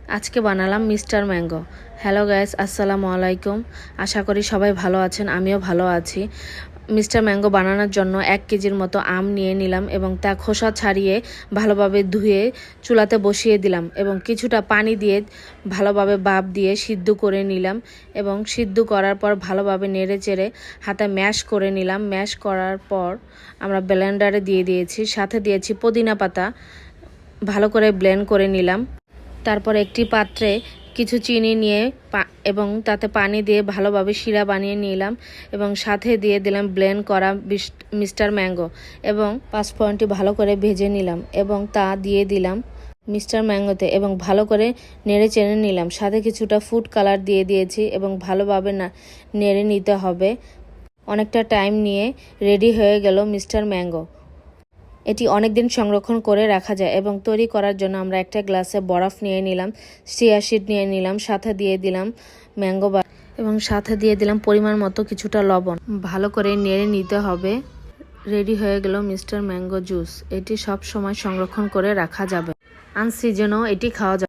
আজকে বানালাম mister mango. Hello guys, আসসালামু আলাইকুম। আশা করি সবাই ভালো আছেন, আমিও ভালো আছি। মিস্টার ম্যাঙ্গো বানানোর জন্য 1 কেজির মতো আম নিয়ে নিলাম এবং তা খোসা ছাড়িয়ে ভালোভাবে ধুয়ে চুলাতে বসিয়ে দিলাম এবং কিছুটা পানি দিয়ে ভালোভাবে ভাপ দিয়ে সিদ্ধ করে নিলাম এবং সিদ্ধ করার পর ভালোভাবে নেড়ে চেড়ে হাতে ম্যাশ করে নিলাম। ম্যাশ করার পর আমরা ব্লেন্ডারে দিয়ে দিয়েছি, সাথে দিয়েছি পুদিনা পাতা, ভালো করে ব্লেন্ড করে নিলাম। তারপর একটি পাত্রে কিছু চিনি নিয়ে এবং তাতে পানি দিয়ে ভালোভাবে শিরা বানিয়ে নিলাম এবং সাথে দিয়ে দিলাম ব্লেন্ড করা মিস্টার ম্যাঙ্গো এবং 5 ফোড়নটি ভালো করে ভেজে নিলাম এবং তা দিয়ে দিলাম মিস্টার ম্যাঙ্গোতে এবং ভালো করে নেড়ে চেড়ে নিলাম। সাথে কিছুটা ফুড কালার দিয়ে দিয়েছি এবং ভালোভাবে নেড়ে নিতে হবে। অনেকটা টাইম নিয়ে রেডি হয়ে গেল মিস্টার ম্যাঙ্গো। এটি অনেক দিন সংরক্ষণ করে রাখা যায় এবং তৈরি করার জন্য আমরা একটা গ্লাসে বরফ নিয়ে নিলাম, চিয়া সিড নিয়ে নিলাম, সাথে দিয়ে দিলাম ম্যাঙ্গো এবং সাথে দিয়ে দিলাম পরিমাণ মতো কিছুটা লবণ। ভালো করে নেড়ে নিতে হবে। রেডি হয়ে গেল মিস্টার ম্যাঙ্গো জুস। এটি সব সময় সংরক্ষণ করে রাখা যাবে, আনসিজনও এটি খাওয়া যাবে।